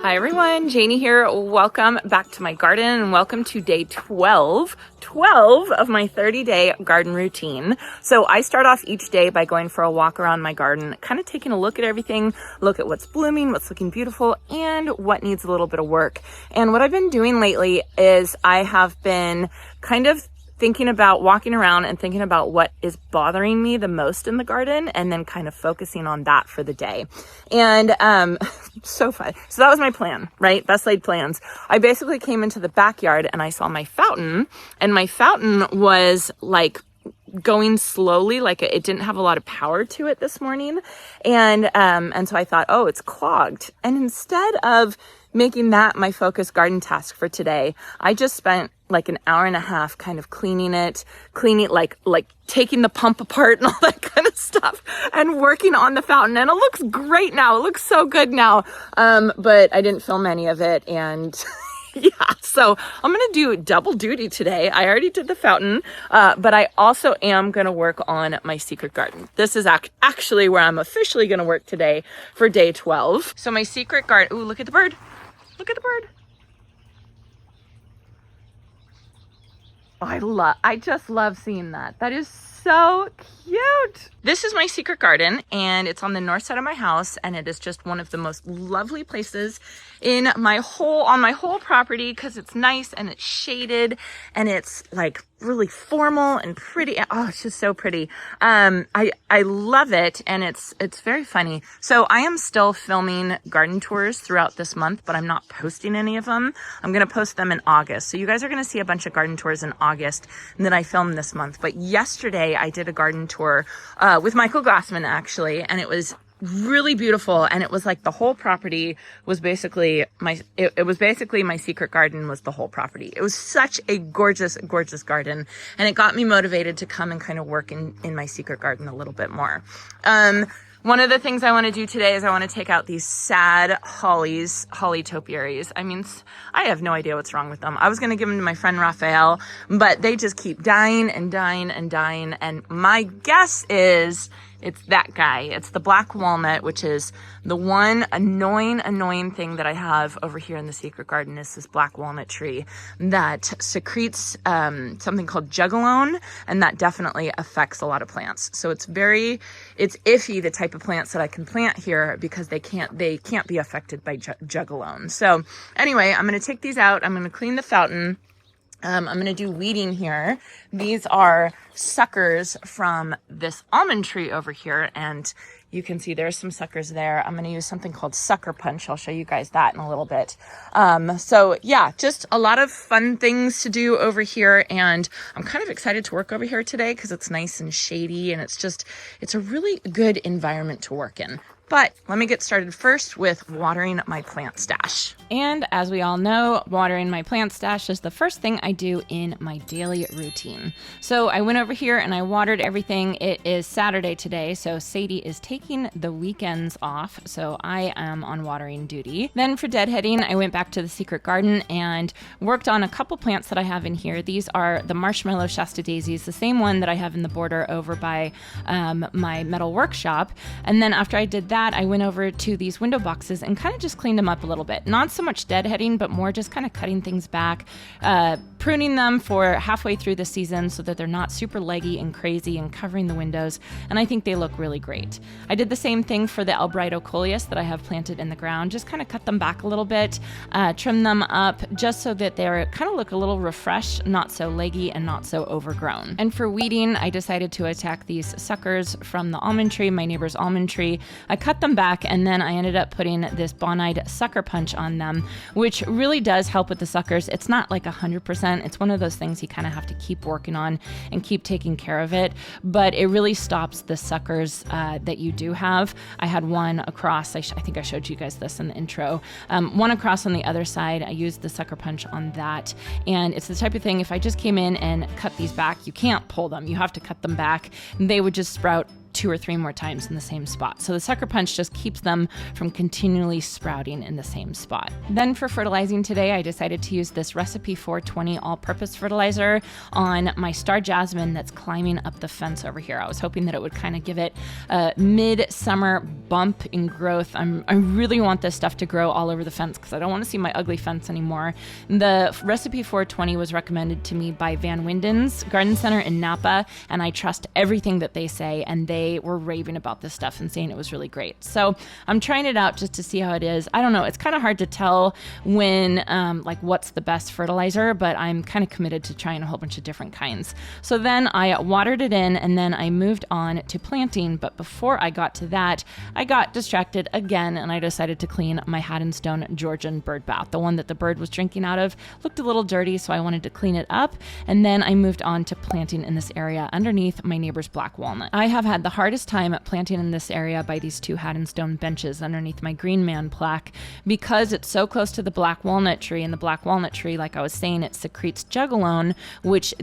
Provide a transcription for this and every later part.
Hi everyone, Janie here. Welcome back to my garden and welcome to day 12 of my 30-day garden routine. So I start off each day by going for a walk around my garden, kind of taking a look at everything, look at what's blooming, what's looking beautiful, and what needs a little bit of work. And what I've been doing lately is I have been kind of thinking about walking around and thinking about what is bothering me the most in the garden and then kind of focusing on that for the day. And so fun. So that was my plan, right? Best laid plans. I basically came into the backyard and I saw my fountain, and my fountain was like going slowly, like it didn't have a lot of power to it this morning. And so I thought, oh, it's clogged. And instead of making that my focus garden task for today, I just spent like an hour and a half kind of cleaning like taking the pump apart and all that kind of stuff and working on the fountain. And it looks great now. It looks so good now. But I didn't film any of it. And yeah, so I'm going to do double duty today. I already did the fountain, but I also am going to work on my secret garden. This is actually where I'm officially going to work today for day 12. So my secret garden, ooh, look at the bird. Look at the bird. I just love seeing that. That is so cute. This is my secret garden, and it's on the north side of my house, and it is just one of the most lovely places on my whole property because it's nice and it's shaded and it's like really formal and pretty. Oh, it's just so pretty. I love it, and it's very funny. So I am still filming garden tours throughout this month, but I'm not posting any of them. I'm going to post them in August. So you guys are going to see a bunch of garden tours in August and that I filmed this month. But yesterday I did a garden tour with Michael Glassman actually, and it was really beautiful. And it was like the whole property was basically it was basically my secret garden was the whole property. It was such a gorgeous, gorgeous garden. And it got me motivated to come and kind of work in my secret garden a little bit more. One of the things I want to do today is I want to take out these sad holly topiaries. I mean, I have no idea what's wrong with them. I was going to give them to my friend Raphael, but they just keep dying and dying and dying. And my guess is it's that guy. It's the black walnut, which is the one annoying thing that I have over here in the secret garden is this black walnut tree that secretes something called jugalone, and that definitely affects a lot of plants. So it's iffy, the type of plants that I can plant here because they can't be affected by jugalone. So anyway, I'm going to take these out. I'm going to clean the fountain. I'm going to do weeding here. These are suckers from this almond tree over here, and you can see there's some suckers there. I'm going to use something called sucker punch. I'll show you guys that in a little bit. So yeah, just a lot of fun things to do over here, and I'm kind of excited to work over here today because it's nice and shady, and it's a really good environment to work in. But let me get started first with watering my plant stash. And as we all know, watering my plant stash is the first thing I do in my daily routine. So I went over here and I watered everything. It is Saturday today, so Sadie is taking the weekends off, so I am on watering duty. Then for deadheading, I went back to the secret garden and worked on a couple plants that I have in here. These are the marshmallow Shasta daisies, the same one that I have in the border over by my metal workshop. And then after I did that, I went over to these window boxes and kind of just cleaned them up a little bit. Not so much deadheading, but more just kind of cutting things back, pruning them for halfway through the season so that they're not super leggy and crazy and covering the windows. And I think they look really great. I did the same thing for the Albright coleus that I have planted in the ground. Just kind of cut them back a little bit, trim them up just so that they kind of look a little refreshed, not so leggy and not so overgrown. And for weeding, I decided to attack these suckers from the almond tree, my neighbor's almond tree. I cut them back, and then I ended up putting this Bonide sucker punch on them, which really does help with the suckers. It's not like 100%. It's one of those things you kind of have to keep working on and keep taking care of it, but it really stops the suckers that you do have. I had one across, I think I showed you guys this in the intro, one across on the other side. I used the sucker punch on that, and it's the type of thing, if I just came in and cut these back, you can't pull them. You have to cut them back. They would just sprout 2 or 3 more times in the same spot. So the sucker punch just keeps them from continually sprouting in the same spot. Then for fertilizing today, I decided to use this Recipe 420 all-purpose fertilizer on my star jasmine that's climbing up the fence over here. I was hoping that it would kind of give it a mid-summer bump in growth. I really want this stuff to grow all over the fence because I don't want to see my ugly fence anymore. The Recipe 420 was recommended to me by Van Winden's Garden Center in Napa, and I trust everything that they say, and they were raving about this stuff and saying it was really great. So I'm trying it out just to see how it is. I don't know. It's kind of hard to tell when, like what's the best fertilizer, but I'm kind of committed to trying a whole bunch of different kinds. So then I watered it in, and then I moved on to planting. But before I got to that, I got distracted again, and I decided to clean my Haddonstone Georgian bird bath. The one that the bird was drinking out of looked a little dirty, so I wanted to clean it up. And then I moved on to planting in this area underneath my neighbor's black walnut. I have had the hardest time at planting in this area by these 2 Haddonstone benches underneath my Green Man plaque because it's so close to the black walnut tree, and the black walnut tree, like I was saying, it secretes jugalone, which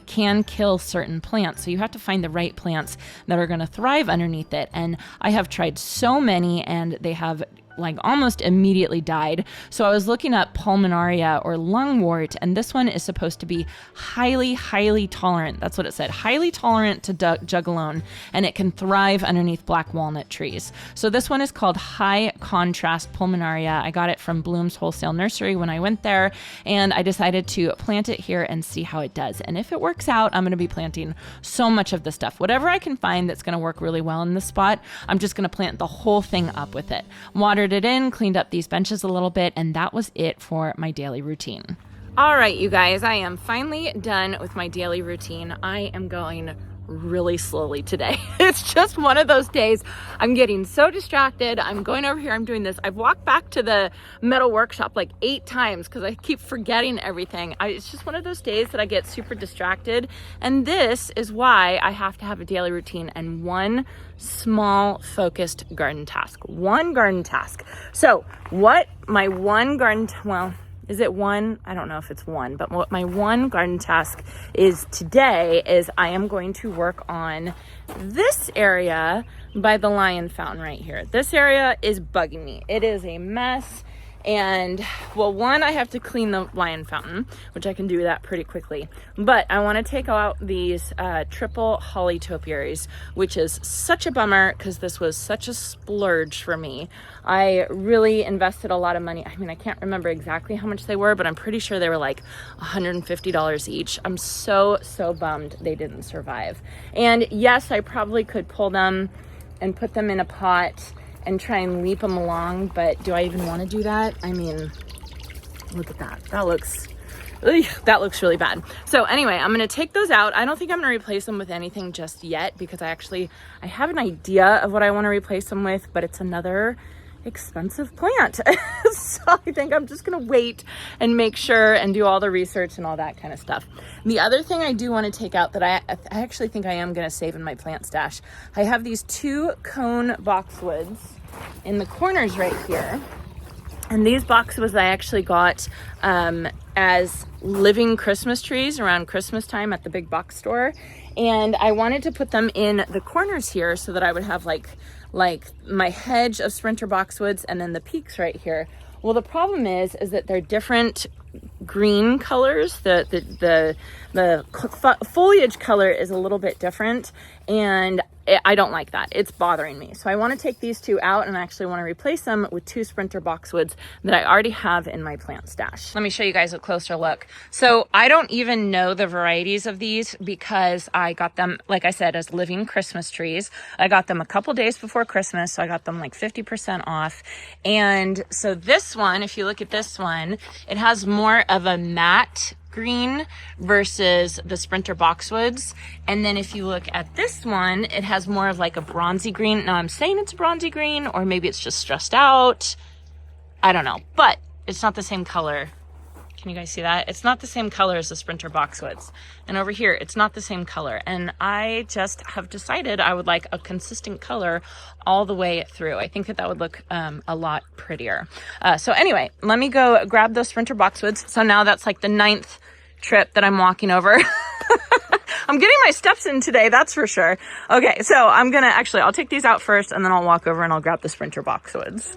can kill certain plants. So you have to find the right plants that are going to thrive underneath it. And I have tried so many, and they have like almost immediately died. So I was looking up pulmonaria or lungwort, and this one is supposed to be highly tolerant. That's what it said, highly tolerant to jugalone, and it can thrive underneath black walnut trees. So this one is called high contrast pulmonaria. I got it from Bloom's Wholesale Nursery when I went there, and I decided to plant it here and see how it does. And if it works out, I'm going to be planting so much of this stuff. Whatever I can find that's going to work really well in this spot, I'm just going to plant the whole thing up with it. Watered it in, cleaned up these benches a little bit, and that was it for my daily routine. All right, you guys, I am finally done with my daily routine. I am going really slowly today. It's just one of those days. I'm getting so distracted. I'm going over here, I'm doing this. I've walked back to the metal workshop like 8 times because I keep forgetting everything. It's just one of those days that I get super distracted. And this is why I have to have a daily routine and one small focused garden task. One garden task. So what my one garden, well, is it one? I don't know if it's one, but what my one garden task is today is I am going to work on this area by the lion fountain right here. This area is bugging me. It is a mess. And well, one, I have to clean the lion fountain, which I can do that pretty quickly. But I want to take out these triple holly topiaries, which is such a bummer because this was such a splurge for me. I really invested a lot of money. I mean, I can't remember exactly how much they were, but I'm pretty sure they were like $150 each. I'm so bummed they didn't survive. And yes, I probably could pull them and put them in a pot and try and leap them along, but do I even want to do that? I mean, look at that. That looks really bad. So anyway, I'm going to take those out. I don't think I'm going to replace them with anything just yet because I have an idea of what I want to replace them with, but it's another expensive plant. So I think I'm just going to wait and make sure and do all the research and all that kind of stuff. The other thing I do want to take out that I actually think I am going to save in my plant stash, I have these 2 cone boxwoods in the corners right here. And these boxwoods I actually got as living Christmas trees around Christmas time at the big box store. And I wanted to put them in the corners here so that I would have like my hedge of sprinter boxwoods and then the peaks right here. Well, the problem is that they're different green colors. The foliage color is a little bit different, and I don't like that. It's bothering me. So I want to take these 2 out, and I actually want to replace them with 2 sprinter boxwoods that I already have in my plant stash. Let me show you guys a closer look. So I don't even know the varieties of these because I got them, like I said, as living Christmas trees. I got them a couple days before Christmas, so I got them like 50% off. And so this one, if you look at this one, it has more of a matte green versus the sprinter boxwoods. And then if you look at this one, it has more of like a bronzy green. Now I'm saying it's bronzy green, or maybe it's just stressed out. I don't know, but it's not the same color. Can you guys see that? It's not the same color as the sprinter boxwoods. And over here, it's not the same color. And I just have decided I would like a consistent color all the way through. I think that would look a lot prettier. So anyway, let me go grab those sprinter boxwoods. So now that's like the 9th trip that I'm walking over. I'm getting my steps in today, that's for sure. Okay, so I'll take these out first and then I'll walk over and I'll grab the Sprinter boxwoods.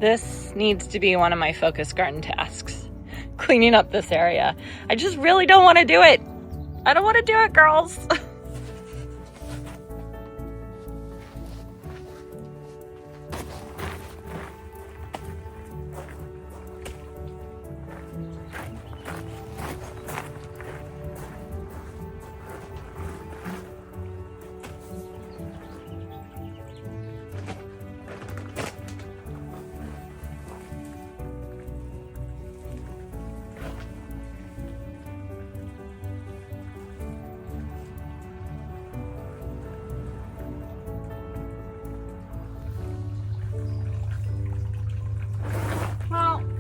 This needs to be one of my focus garden tasks, cleaning up this area. I just really don't want to do it. I don't want to do it, girls.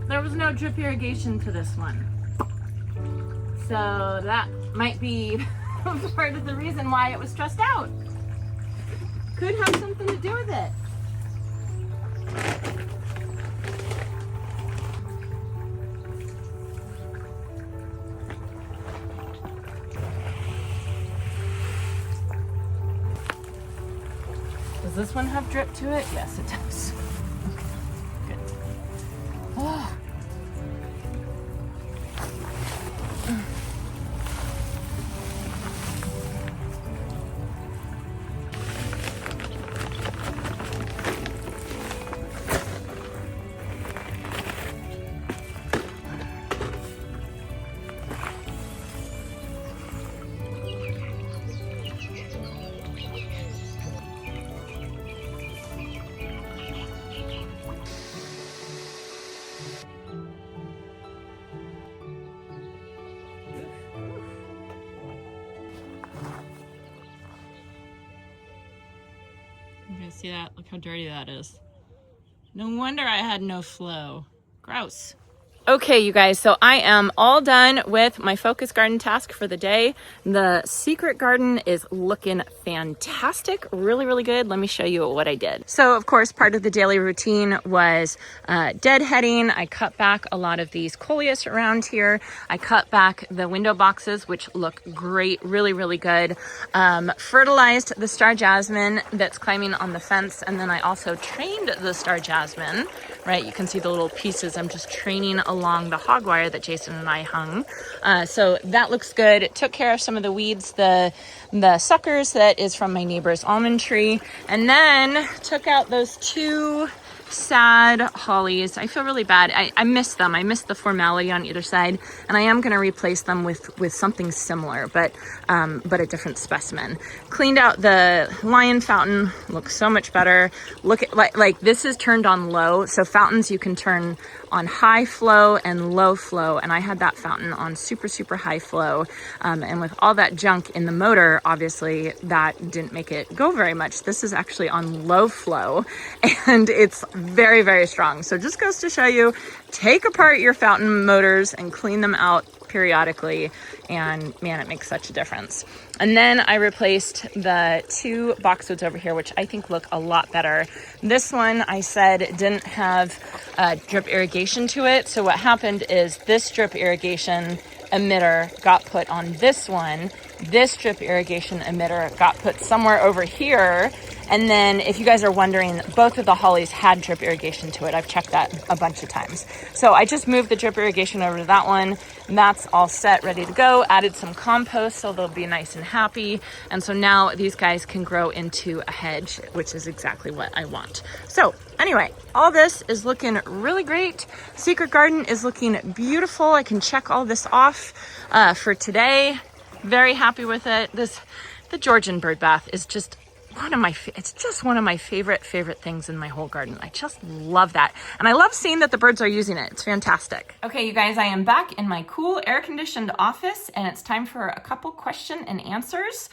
There was no drip irrigation to this one. So that might be part of the reason why it was stressed out. Could have something to do with it. Does this one have drip to it? Yes, it does. Okay, good. Oh. You guys see that? Look how dirty that is. No wonder I had no flow. Gross. Okay, you guys, so I am all done with my focus garden task for the day. The secret garden is looking fantastic, really, really good. Let me show you what I did. So, of course, part of the daily routine was deadheading. I cut back a lot of these coleus around here. I cut back the window boxes, which look great, really, really good. Fertilized the star jasmine that's climbing on the fence, and then I also trained the star jasmine, right? You can see the little pieces I'm just training along the hog wire that Jason and I hung. So that looks good. It took care of some of the weeds, the suckers that is from my neighbor's almond tree, and then took out those two sad hollies. I feel really bad. I miss them. I miss the formality on either side, and I am going to replace them with something similar, but a different specimen. Cleaned out the lion fountain. Looks so much better. Look at like this is turned on low. So fountains you can turn on high flow and low flow, and I had that fountain on super, super high flow, and with all that junk in the motor, obviously that didn't make it go very much. This is actually on low flow, and it's very, very strong. So just goes to show you, take apart your fountain motors and clean them out periodically, and man, it makes such a difference. And then I replaced the two boxwoods over here, which I think look a lot better. This one I said didn't have drip irrigation to it. So what happened is this drip irrigation emitter got put on this one. This drip irrigation emitter got put somewhere over here. And then if you guys are wondering, both of the hollies had drip irrigation to it. I've checked that a bunch of times. So I just moved the drip irrigation over to that one. And that's all set, ready to go. Added some compost so they'll be nice and happy. And so now these guys can grow into a hedge, which is exactly what I want. So anyway, all this is looking really great. Secret Garden is looking beautiful. I can check all this off for today. Very happy with it. The Georgian bird bath is just it's just one of my favorite things in my whole garden. I just love that. And I love seeing that the birds are using it. It's fantastic. Okay, you guys, I am back in my cool air-conditioned office, and it's time for a couple question and answers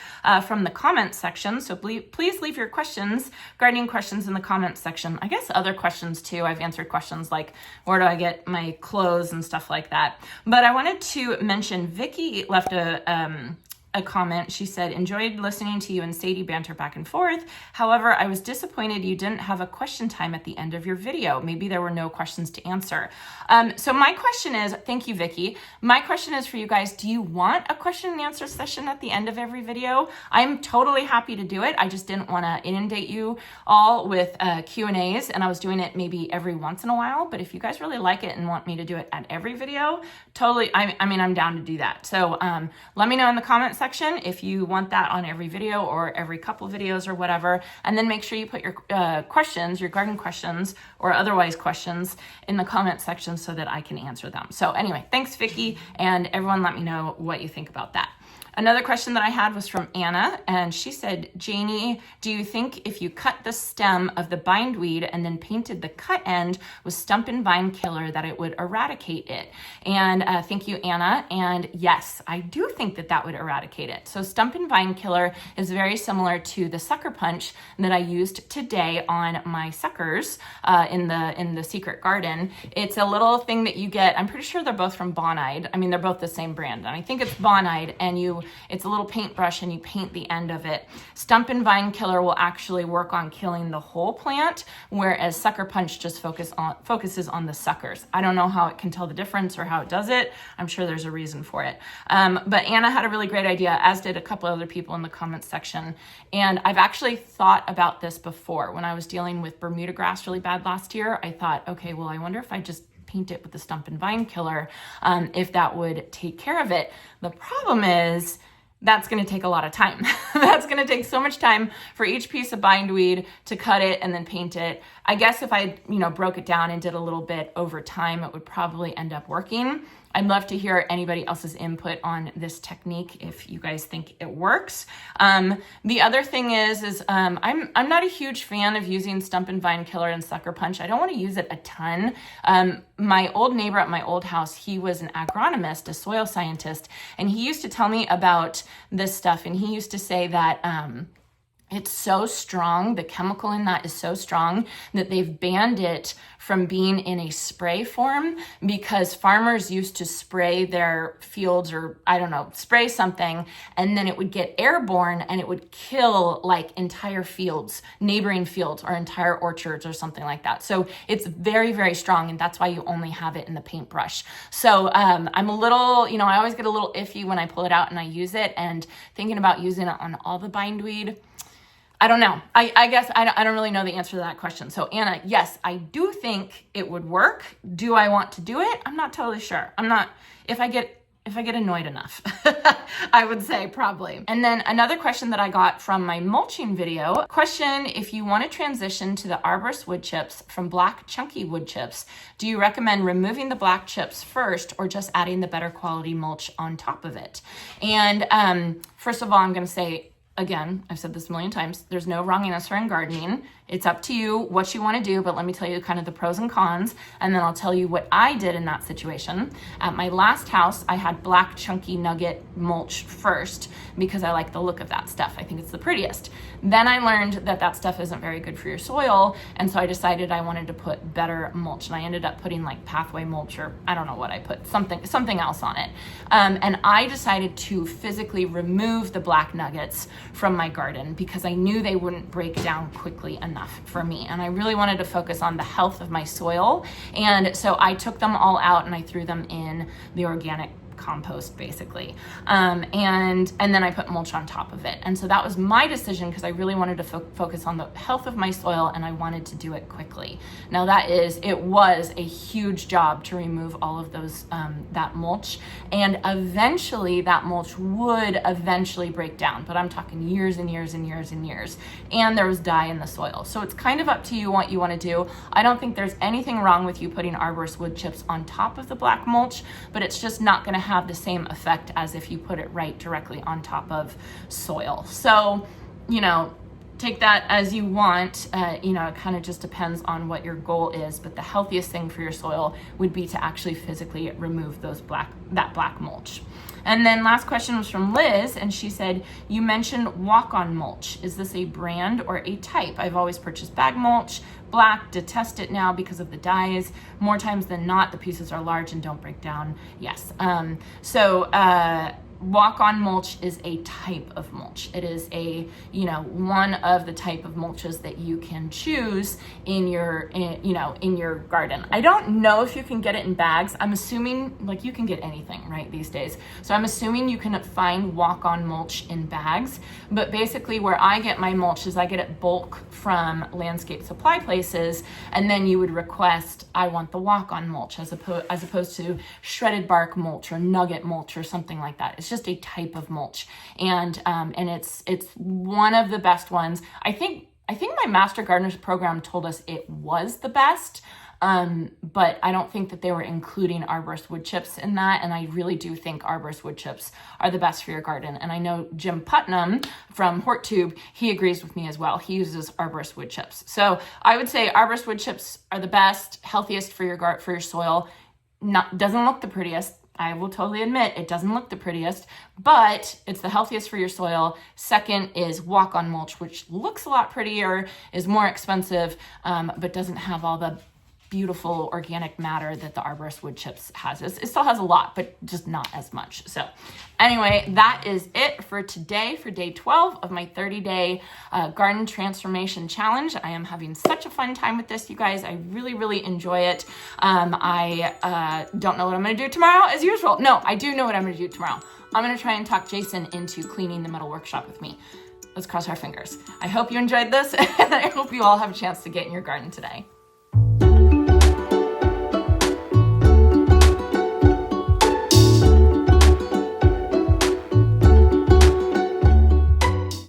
from the comment section. So please leave your questions, gardening questions, in the comment section. I guess other questions too. I've answered questions like, where do I get my clothes and stuff like that. But I wanted to mention, Vicky left a comment. She said, enjoyed listening to you and Sadie banter back and forth. However, I was disappointed you didn't have a question time at the end of your video. Maybe there were no questions to answer. So my question is, thank you, Vicky. My question is for you guys, do you want a question and answer session at the end of every video? I'm totally happy to do it. I just didn't want to inundate you all with Q&As, and I was doing it maybe every once in a while. But if you guys really like it and want me to do it at every video, totally, I'm down to do that. So let me know in the comment section if you want that on every video or every couple videos or whatever, and then make sure you put your questions, your garden questions or otherwise questions, in the comment section so that I can answer them. So anyway, thanks, Vicky, and everyone let me know what you think about that. Another question that I had was from Anna, and she said, Janie, do you think if you cut the stem of the bindweed and then painted the cut end with stump and vine killer that it would eradicate it? And thank you, Anna. And yes, I do think that that would eradicate it. So stump and vine killer is very similar to the sucker punch that I used today on my suckers in the secret garden. It's a little thing that you get. I'm pretty sure they're both from Bonide. I mean, they're both the same brand, and I think it's Bonide, and it's a little paintbrush and you paint the end of it. Stump and vine killer will actually work on killing the whole plant, whereas sucker punch just focuses on the suckers. I don't know how it can tell the difference or how it does it. I'm sure there's a reason for it. But Anna had a really great idea, as did a couple other people in the comments section. And I've actually thought about this before. When I was dealing with Bermuda grass really bad last year, I thought, okay, well, I wonder if I just paint it with the stump and vine killer, if that would take care of it. The problem is that's going to take a lot of time. That's going to take so much time for each piece of bindweed to cut it and then paint it. I guess if I, broke it down and did a little bit over time, it would probably end up working. I'd love to hear anybody else's input on this technique if you guys think it works. The other thing is I'm not a huge fan of using stump and vine killer and sucker punch. I don't want to use it a ton. My old neighbor at my old house, he was an agronomist, a soil scientist, and he used to tell me about this stuff, and he used to say that it's so strong, the chemical in that is so strong that they've banned it from being in a spray form, because farmers used to spray their fields, or spray something, and then it would get airborne and it would kill like entire fields, neighboring fields or entire orchards or something like that. So it's very, very strong, and that's why you only have it in the paintbrush. So I'm a little, I always get a little iffy when I pull it out and I use it, and thinking about using it on all the bindweed, I don't know. I guess I don't really know the answer to that question. So Anna, yes, I do think it would work. Do I want to do it? I'm not totally sure. If I get annoyed enough, I would say probably. And then another question that I got from my mulching video, question, if you want to transition to the arborist wood chips from black chunky wood chips, do you recommend removing the black chips first or just adding the better quality mulch on top of it? And first of all, I'm going to say, again, I've said this a million times, there's no wrong answer in gardening. It's up to you what you want to do, but let me tell you kind of the pros and cons, and then I'll tell you what I did in that situation. At my last house, I had black chunky nugget mulch first because I like the look of that stuff. I think it's the prettiest. Then I learned that that stuff isn't very good for your soil, and so I decided I wanted to put better mulch, and I ended up putting like pathway mulch, or I don't know what I put, something else on it. And I decided to physically remove the black nuggets from my garden because I knew they wouldn't break down quickly enough for me, and I really wanted to focus on the health of my soil. And so I took them all out and I threw them in the organic compost, basically, and then I put mulch on top of it. And so that was my decision because I really wanted to focus on the health of my soil, and I wanted to do it quickly. Now it was a huge job to remove all of those that mulch, and eventually that mulch would eventually break down, but I'm talking years and years and years and years, and there was dye in the soil. So it's kind of up to you what you want to do. I don't think there's anything wrong with you putting arborist wood chips on top of the black mulch, but it's just not going to have the same effect as if you put it right directly on top of soil. So, take that as you want. You know, it kind of just depends on what your goal is, but the healthiest thing for your soil would be to actually physically remove that black mulch. And then last question was from Liz, and she said, you mentioned walk-on mulch. Is this a brand or a type? I've always purchased bag mulch, black, detest it now because of the dyes. More times than not, the pieces are large and don't break down. Yes. Walk-on mulch is a type of mulch. It is a, you know, one of the type of mulches that you can choose in your garden. I don't know if you can get it in bags. I'm assuming, like, you can get anything, right, these days. So I'm assuming you can find walk-on mulch in bags. But basically where I get my mulch is I get it bulk from landscape supply places, and then you would request, I want the walk-on mulch as opposed to shredded bark mulch or nugget mulch or something like that. It's just a type of mulch, and it's one of the best ones. I think my Master Gardeners program told us it was the best, but I don't think that they were including arborist wood chips in that, and I really do think arborist wood chips are the best for your garden. And I know Jim Putnam from HortTube, he agrees with me as well. He uses arborist wood chips. So I would say arborist wood chips are the best, healthiest for your soil. Doesn't look the prettiest. I will totally admit it doesn't look the prettiest, but it's the healthiest for your soil. Second is walk-on mulch, which looks a lot prettier, is more expensive, but doesn't have all the beautiful organic matter that the arborist wood chips has. It still has a lot, but just not as much. So anyway, that is it for today, for day 12 of my 30-day garden transformation challenge. I am having such a fun time with this, you guys. I really, really enjoy it. I don't know what I'm going to do tomorrow as usual. No, I do know what I'm going to do tomorrow. I'm going to try and talk Jason into cleaning the metal workshop with me. Let's cross our fingers. I hope you enjoyed this, and I hope you all have a chance to get in your garden today.